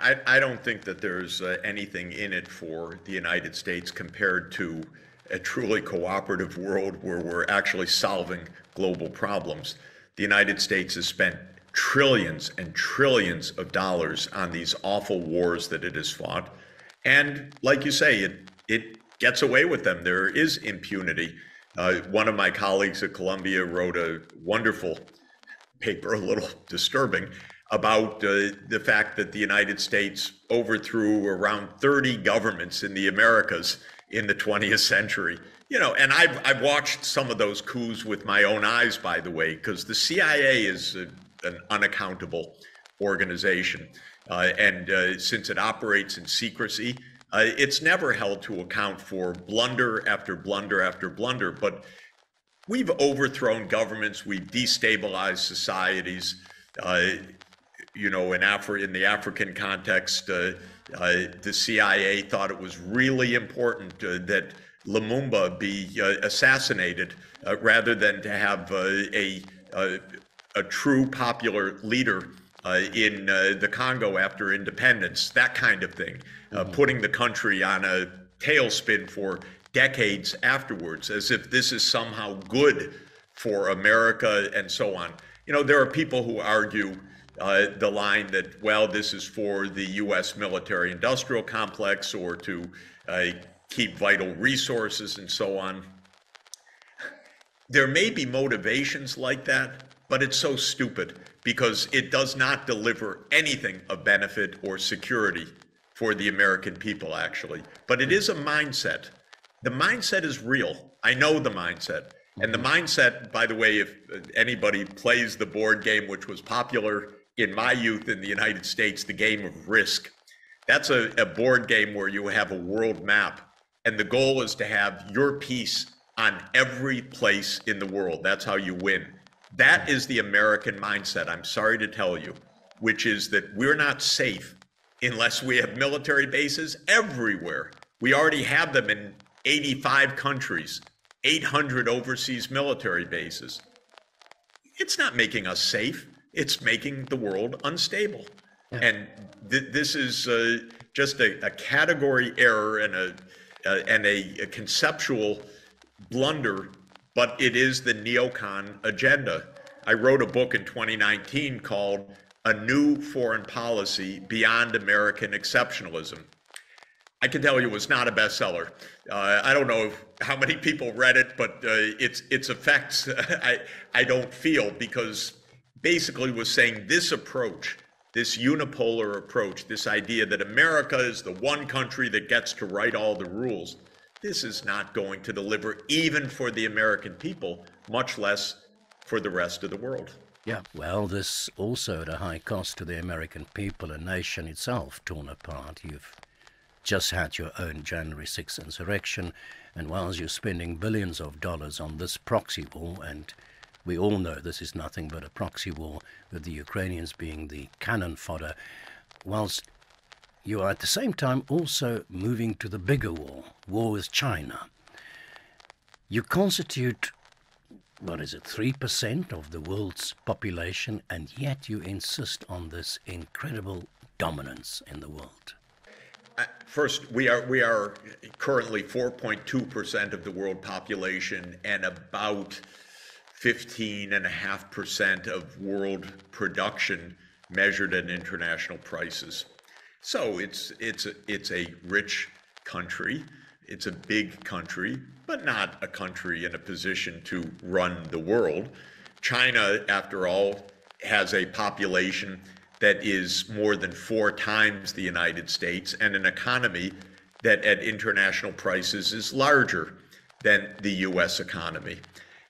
I don't think that there's anything in it for the United States compared to a truly cooperative world where we're actually solving global problems. The United States has spent trillions and trillions of dollars on these awful wars that it has fought. And like you say, it gets away with them. There is impunity. One of my colleagues at Columbia wrote a wonderful paper, a little disturbing, about the fact that the United States overthrew around 30 governments in the Americas in the 20th century. You know, and I've watched some of those coups with my own eyes, by the way, because the CIA is an unaccountable organization. And since it operates in secrecy, it's never held to account for blunder after blunder after blunder. But we've overthrown governments, we've destabilized societies. You know, in the African context, the CIA thought it was really important that Lumumba be assassinated rather than to have a true popular leader in the Congo after independence, that kind of thing, putting the country on a tailspin for decades afterwards, as if this is somehow good for America and so on. You know, there are people who argue the line that, well, this is for the U.S. military-industrial complex or to keep vital resources and so on. There may be motivations like that, but it's so stupid because it does not deliver anything of benefit or security for the American people, actually. But it is a mindset. The mindset is real. I know the mindset. And the mindset, by the way, if anybody plays the board game, which was popular in my youth in the United States, the game of Risk, that's a board game where you have a world map. And the goal is to have your piece on every place in the world. That's how you win. That is the American mindset, I'm sorry to tell you, which is that we're not safe unless we have military bases everywhere. We already have them in 85 countries, 800 overseas military bases. It's not making us safe. It's making the world unstable. Yeah. And this is just a category error and a conceptual blunder, but it is the neocon agenda. I wrote a book in 2019 called A New Foreign Policy Beyond American Exceptionalism. I can tell you it was not a bestseller. I don't know how many people read it, but its effects I don't feel, because basically was saying this approach, this unipolar approach, this idea that America is the one country that gets to write all the rules, this is not going to deliver even for the American people, much less for the rest of the world. Yeah, well, this also at a high cost to the American people, a nation itself torn apart. You've just had your own January 6th insurrection, and whilst you're spending billions of dollars on this proxy war, and we all know this is nothing but a proxy war, with the Ukrainians being the cannon fodder, whilst you are at the same time also moving to the bigger war with China. You constitute, 3% of the world's population, and yet you insist on this incredible dominance in the world. First, we are currently 4.2% of the world population and about 15.5% of world production measured at international prices. So it's a rich country, it's a big country, but not a country in a position to run the world. China, after all, has a population that is more than 4 times the United States, and an economy that at international prices is larger than the US economy.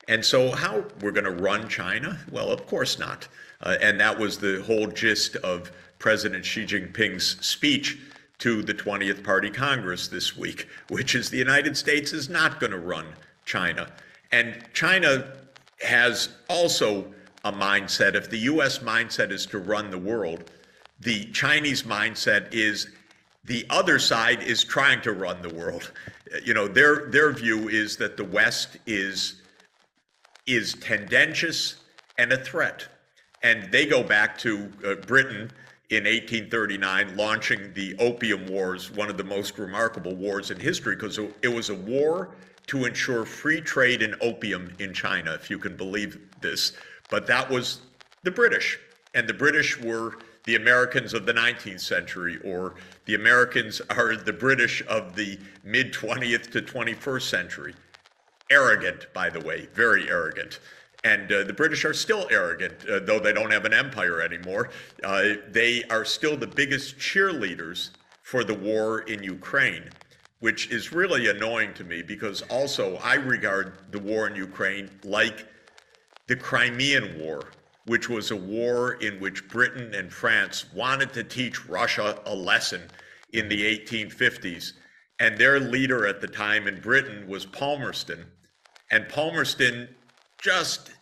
And so how we're going to run China? Well, of course not. And that was the whole gist of President Xi Jinping's speech to the 20th Party Congress this week, which is the United States is not going to run China. And China has also a mindset. If the US mindset is to run the world, the Chinese mindset is the other side is trying to run the world. You know, their view is that the West is tendentious and a threat. And they go back to Britain in 1839, launching the Opium Wars, one of the most remarkable wars in history, because it was a war to ensure free trade in opium in China, if you can believe this. But that was the British, and the British were the Americans of the 19th century, or the Americans are the British of the mid-20th to 21st century. Arrogant, by the way, very arrogant. And the British are still arrogant, though they don't have an empire anymore. They are still the biggest cheerleaders for the war in Ukraine, which is really annoying to me, because also I regard the war in Ukraine like the Crimean War, which was a war in which Britain and France wanted to teach Russia a lesson in the 1850s. And their leader at the time in Britain was Palmerston. And Palmerston just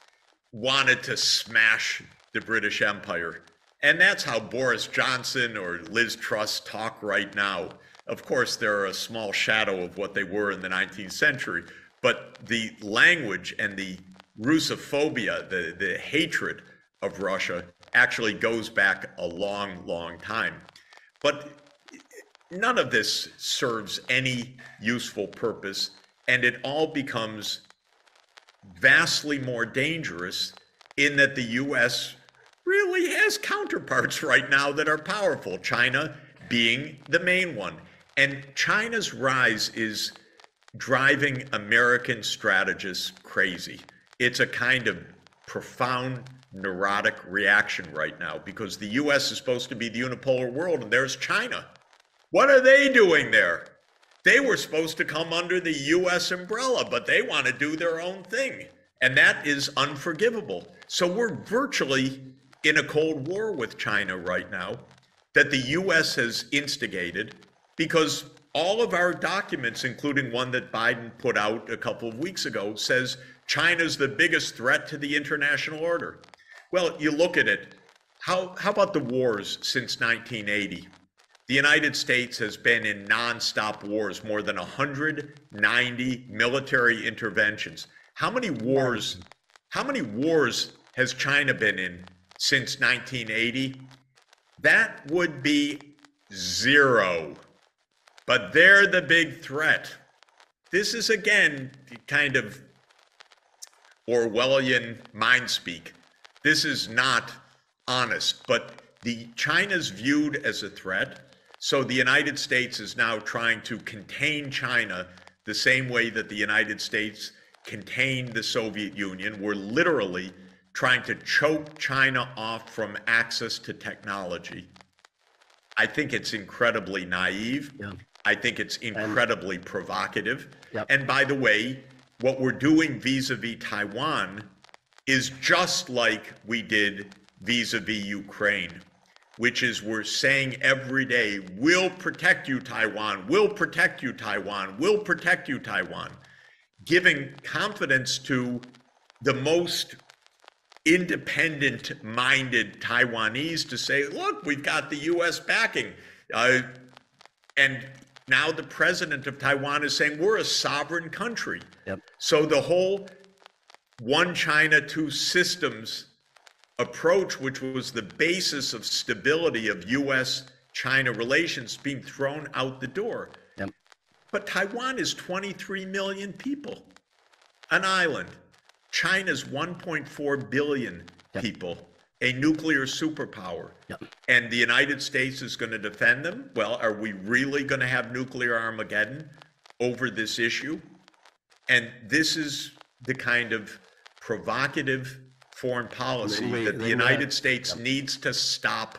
wanted to smash the British Empire. And that's how Boris Johnson or Liz Truss talk right now. Of course, they're a small shadow of what they were in the 19th century, but the language and the Russophobia, the hatred of Russia, actually goes back a long, long time. But none of this serves any useful purpose, and it all becomes vastly more dangerous in that the U.S. really has counterparts right now that are powerful, China being the main one. And China's rise is driving American strategists crazy. It's a kind of profound neurotic reaction right now, because the U.S. is supposed to be the unipolar world, and there's China. What are they doing there? They were supposed to come under the U.S. umbrella, but they want to do their own thing. And that is unforgivable. So we're virtually in a Cold War with China right now that the U.S. has instigated, because all of our documents, including one that Biden put out a couple of weeks ago, says China's the biggest threat to the international order. Well, you look at it. How about the wars since 1980? The United States has been in nonstop wars, more than 190 military interventions. How many wars has China been in since 1980? That would be 0. But they're the big threat. This is, again, kind of Orwellian mindspeak. This is not honest, but China's viewed as a threat. So the United States is now trying to contain China the same way that the United States contained the Soviet Union. We're literally trying to choke China off from access to technology. I think it's incredibly naive. Yeah. I think it's incredibly provocative. Yep. And by the way, what we're doing vis-a-vis Taiwan is just like we did vis-a-vis Ukraine, which is we're saying every day, we'll protect you, Taiwan, we'll protect you, Taiwan, we'll protect you, Taiwan, giving confidence to the most independent-minded Taiwanese to say, look, we've got the U.S. backing. And now the president of Taiwan is saying we're a sovereign country. Yep. So the whole one China, two systems approach, which was the basis of stability of U.S.-China relations, being thrown out the door. Yep. But Taiwan is 23 million people, an island. China's 1.4 billion people, a nuclear superpower. Yep. And the United States is going to defend them? Well, are we really going to have nuclear Armageddon over this issue? And this is the kind of provocative foreign policy that the United States needs to stop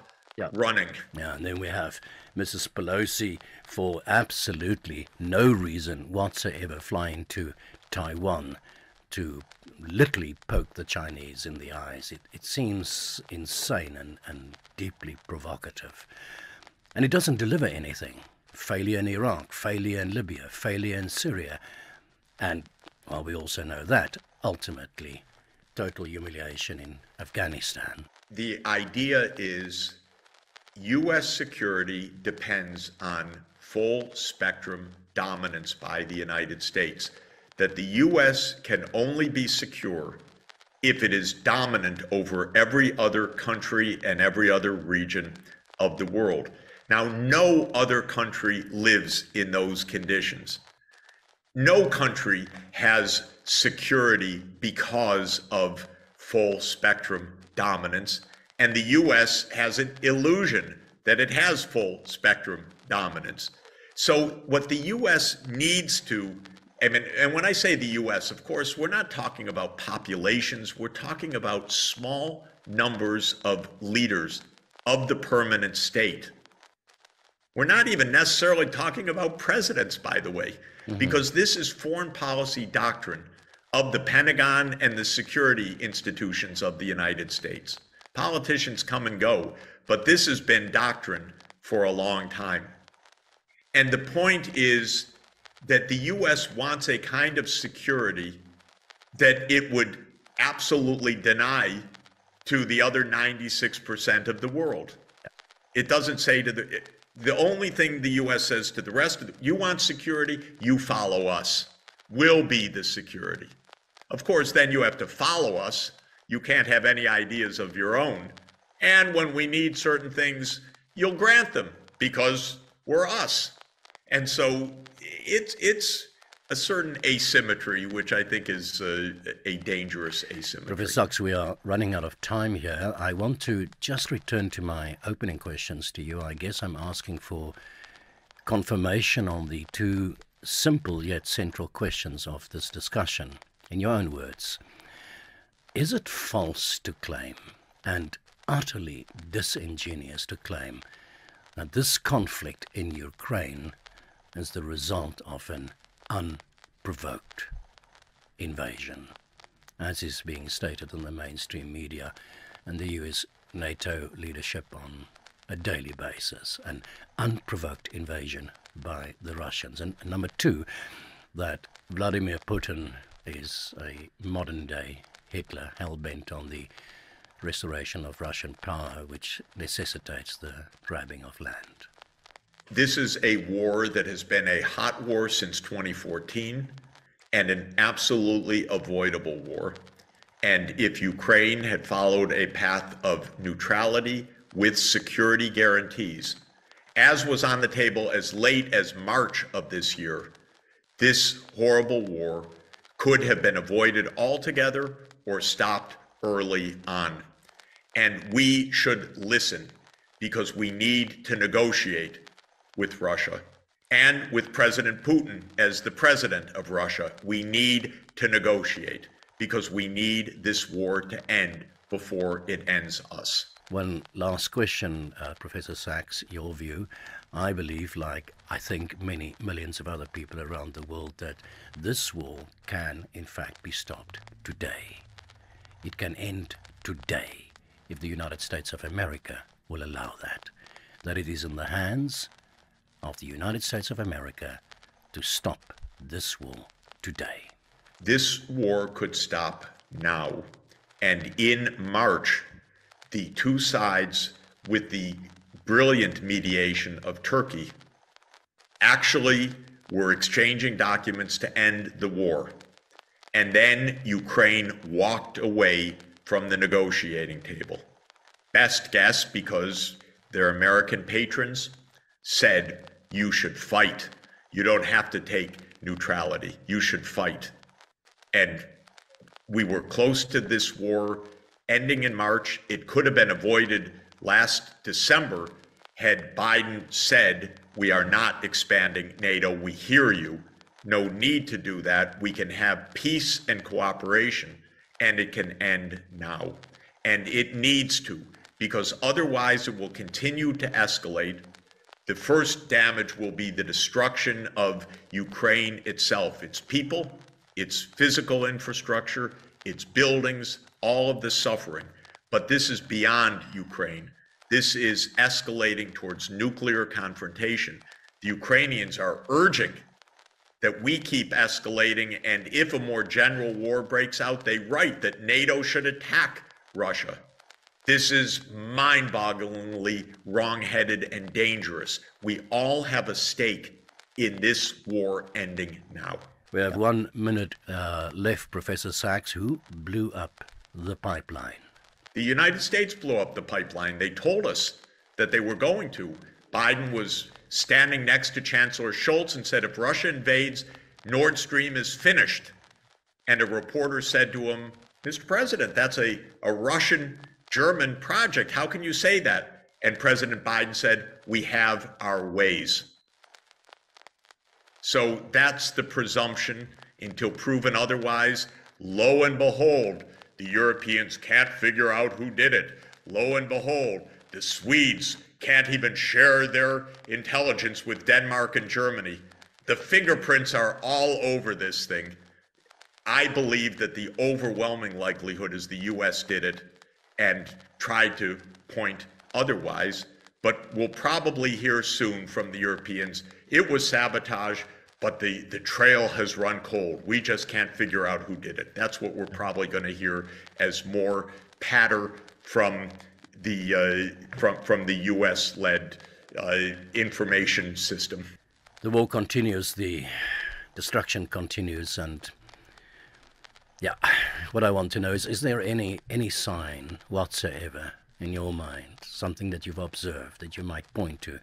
running. Yeah, and then we have Mrs. Pelosi, for absolutely no reason whatsoever, flying to Taiwan to literally poke the Chinese in the eyes. It seems insane and deeply provocative. And it doesn't deliver anything. Failure in Iraq, failure in Libya, failure in Syria. And, well, we also know that, ultimately, total humiliation in Afghanistan. The idea is U.S. security depends on full spectrum dominance by the United States, that the U.S. can only be secure if it is dominant over every other country and every other region of the world. Now, no other country lives in those conditions. No country has security because of full spectrum dominance, and the U.S. has an illusion that it has full spectrum dominance. So what the U.S. needs to, and when I say the U.S., of course, we're not talking about populations, we're talking about small numbers of leaders of the permanent state. We're not even necessarily talking about presidents, by the way, because this is foreign policy doctrine of the Pentagon and the security institutions of the United States. Politicians come and go, but this has been doctrine for a long time. And the point is that the U.S. wants a kind of security that it would absolutely deny to the other 96% of the world. It doesn't say to the only thing the U.S. says to the rest of you want security, you follow us. We'll be the security. Of course, then you have to follow us. You can't have any ideas of your own. And when we need certain things, you'll grant them because we're us. And so it's a certain asymmetry, which I think is a dangerous asymmetry. Professor Sachs, we are running out of time here. I want to just return to my opening questions to you. I guess I'm asking for confirmation on the two simple yet central questions of this discussion. In your own words, is it false to claim and utterly disingenuous to claim that this conflict in Ukraine is the result of an unprovoked invasion, as is being stated in the mainstream media and the US NATO leadership on a daily basis, an unprovoked invasion by the Russians? And number two, that Vladimir Putin is a modern-day Hitler, hell-bent on the restoration of Russian power, which necessitates the grabbing of land. This is a war that has been a hot war since 2014 and an absolutely avoidable war. And if Ukraine had followed a path of neutrality with security guarantees, as was on the table as late as March of this year, this horrible war could have been avoided altogether or stopped early on. And we should listen because we need to negotiate with Russia and with President Putin as the president of Russia. We need to negotiate because we need this war to end before it ends us. One last question, Professor Sachs, your view. I believe, like I think many millions of other people around the world, that this war can in fact be stopped today. It can end today if the United States of America will allow that. That it is in the hands of the United States of America to stop this war today. This war could stop now. And in March, the two sides, with the brilliant mediation of Turkey, actually were exchanging documents to end the war. And then Ukraine walked away from the negotiating table. Best guess, because their American patrons said, you should fight. You don't have to take neutrality. You should fight. And we were close to this war ending in March. It could have been avoided last December had Biden said, we are not expanding NATO. We hear you. No need to do that. We can have peace and cooperation, and it can end now. And it needs to, because otherwise it will continue to escalate. The first damage will be the destruction of Ukraine itself, its people, its physical infrastructure, its buildings, all of the suffering. But this is beyond Ukraine. This is escalating towards nuclear confrontation. The Ukrainians are urging that we keep escalating, and if a more general war breaks out, they write that NATO should attack Russia. This is mind-bogglingly wrong-headed and dangerous. We all have a stake in this war ending now. We have 1 minute left, Professor Sachs. Who blew up the pipeline? The United States blew up the pipeline. They told us that they were going to. Biden was standing next to Chancellor Scholz and said, if Russia invades, Nord Stream is finished. And a reporter said to him, Mr. President, that's a Russian-German project. How can you say that? And President Biden said, we have our ways. So that's the presumption until proven otherwise. Lo and behold, the Europeans can't figure out who did it. Lo and behold, the Swedes can't even share their intelligence with Denmark and Germany. The fingerprints are all over this thing. I believe that the overwhelming likelihood is the U.S. did it and tried to point otherwise, but we'll probably hear soon from the Europeans, it was sabotage, but the trail has run cold. We just can't figure out who did it. That's what we're probably going to hear as more patter from the U.S.-led information system. The war continues, the destruction continues, and yeah, what I want to know is there any sign whatsoever in your mind, something that you've observed that you might point to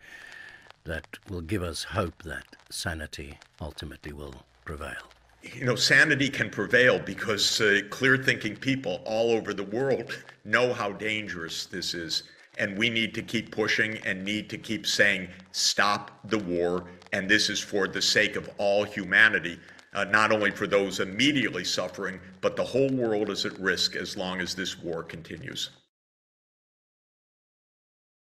that will give us hope that sanity ultimately will prevail? You know, sanity can prevail because clear-thinking people all over the world know how dangerous this is. And we need to keep pushing and need to keep saying, stop the war. And this is for the sake of all humanity, not only for those immediately suffering, but the whole world is at risk as long as this war continues.